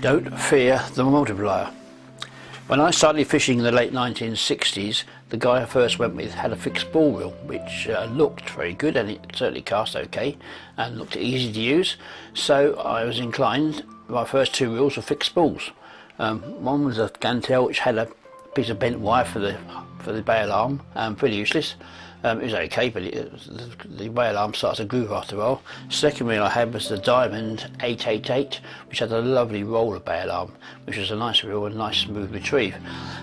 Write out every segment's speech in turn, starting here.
Don't fear the multiplier. When I started fishing in the late 1960s, the guy I first went with had a fixed ball reel which looked very good, and it certainly cast okay and looked easy to use, so I was inclined. My first two reels were fixed balls. One was a Gantel which had a piece of bent wire for the bail arm, pretty useless. It was okay, but the bail arm starts to groove after a while. Second reel I had was the Diamond 888, which had a lovely roller bail arm, which was a nice reel and nice smooth retrieve.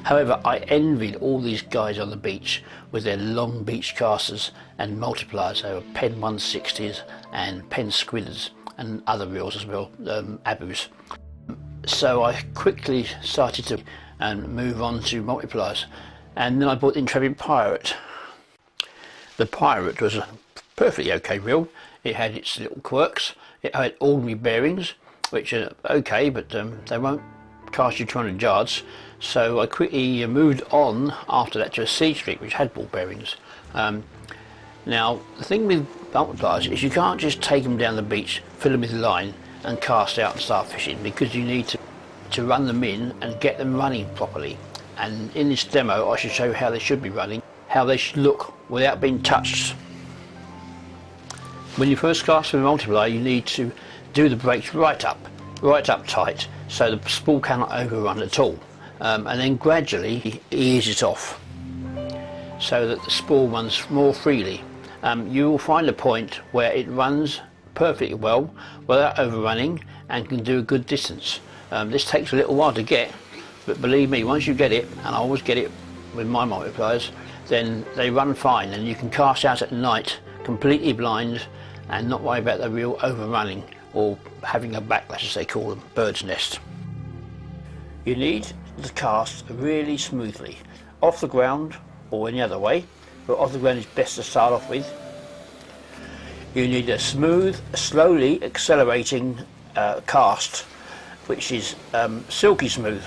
However, I envied all these guys on the beach with their long beach casters and multipliers. They were Penn 160s and Penn Squidders and other reels as well, Abus. So I quickly started to move on to multipliers, and then I bought the Intrepid Pirate. The Pirate was a perfectly okay reel. It had its little quirks. It had ordinary bearings, which are okay, but they won't cast you 200 yards. So I quickly moved on after that to a Sea Street, which had ball bearings. Now, the thing with multipliers is you can't just take them down the beach, fill them with line and cast out and start fishing, because you need to run them in and get them running properly. And in this demo I should show you how they should be running, how they should look without being touched. When you first cast with a multiplier, you need to do the brakes right up tight, so the spool cannot overrun at all, and then gradually ease it off so that the spool runs more freely. You will find a point where it runs perfectly well without overrunning and can do a good distance. This takes a little while to get, but believe me, once you get it, and I always get it with my multipliers, then they run fine, and you can cast out at night completely blind and not worry about the reel overrunning or having a backlash, as they call them, bird's nest. You need to cast really smoothly, off the ground or any other way, but off the ground is best to start off with. You need a smooth, slowly accelerating cast, which is silky smooth,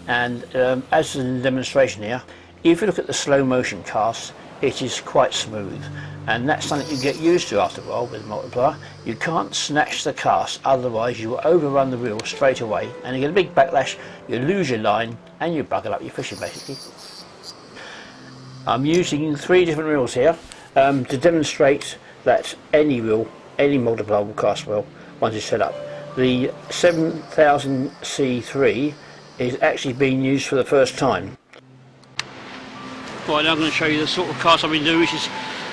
and as in the demonstration here, if you look at the slow motion cast, it is quite smooth, and that's something you get used to after a while with a multiplier. You can't snatch the cast, otherwise you will overrun the reel straight away and you get a big backlash, you lose your line and you bugger up your fishing basically. I'm using 3 different reels here to demonstrate that any reel, any multiplier will cast well once it's set up. The 7000 C3 is actually being used for the first time. Right, now I'm going to show you the sort of cast I've been doing, which is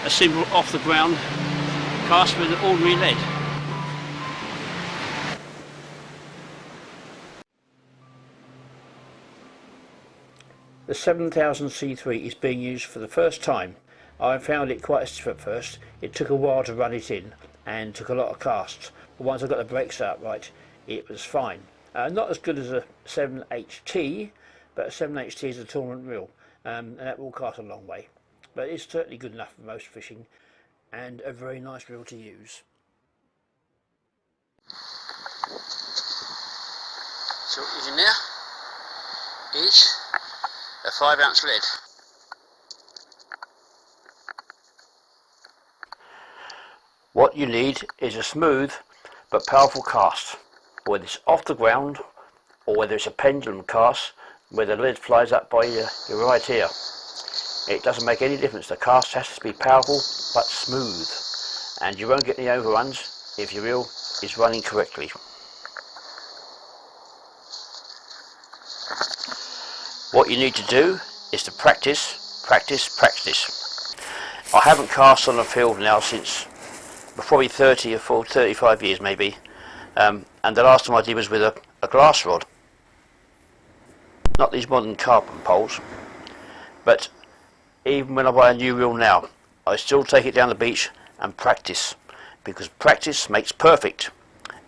a simple off the ground cast with an ordinary lead. The 7000 C3 is being used for the first time. I found it quite stiff at first. It took a while to run it in and took a lot of casts, but once I got the brakes out right, it was fine. Not as good as a 7HT, but a 7HT is a tournament reel, and that will cast a long way. But it's certainly good enough for most fishing, and a very nice reel to use. So what is in there is a 5-ounce lead. What you need is a smooth but powerful cast, whether it's off the ground or whether it's a pendulum cast where the lead flies up by your right ear. It doesn't make any difference. The cast has to be powerful but smooth, and you won't get any overruns if your reel is running correctly. What you need to do is to practice, practice, practice. I haven't cast on the field now since probably 30 or 35 years maybe, and the last time I did was with a glass rod. Not these modern carbon poles, but even when I buy a new reel now, I still take it down the beach and practice, because practice makes perfect,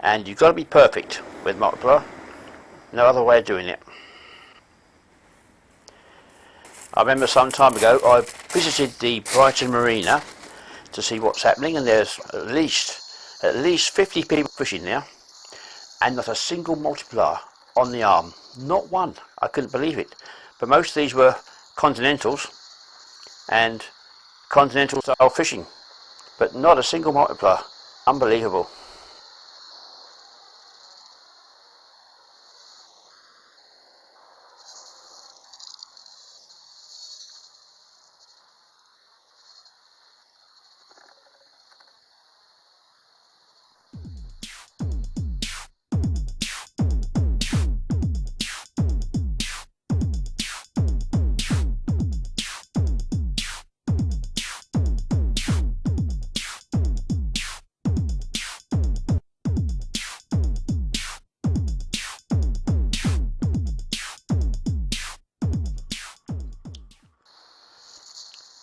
and you've got to be perfect with multiplier. No other way of doing it. I remember some time ago I visited the Brighton Marina to see what's happening, and there's at least 50 people fishing there, and not a single multiplier on the arm. Not one. I couldn't believe it. But most of these were continentals and continental style fishing, but not a single multiplier. Unbelievable.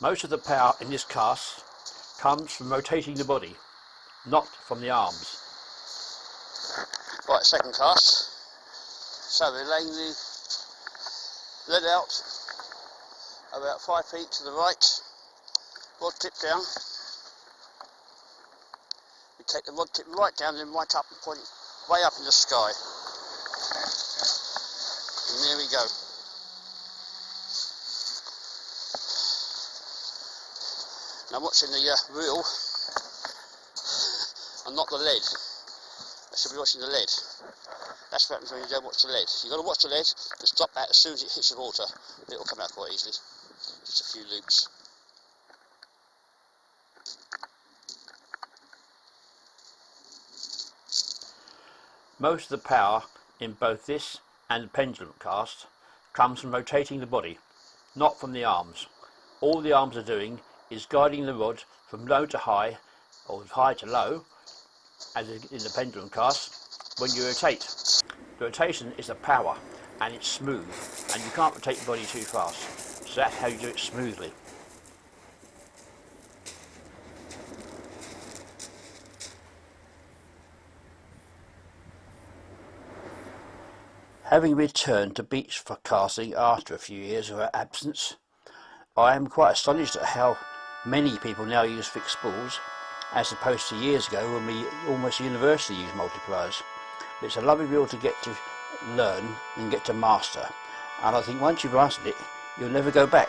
Most of the power in this cast comes from rotating the body, not from the arms. Right, second cast. So we're laying the lead out about 5 feet to the right, rod tip down. We take the rod tip right down and then right up and point it way up in the sky. And there we go. Now watching the reel and not the lead. I should be watching the lead. That's what happens when you don't watch the lead. You've got to watch the lead and stop that as soon as it hits the water. It will come out quite easily. Just a few loops. Most of the power in both this and the pendulum cast comes from rotating the body, not from the arms. All the arms are doing is guiding the rod from low to high, or high to low, as in the pendulum cast, when you rotate. The rotation is the power, and it's smooth, and you can't rotate the body too fast. So that's how you do it smoothly. Having returned to beach for casting after a few years of absence, I am quite astonished at how many people now use fixed spools, as opposed to years ago when we almost universally used multipliers. But it's a lovely reel to get to learn and get to master, and I think once you've mastered it, you'll never go back.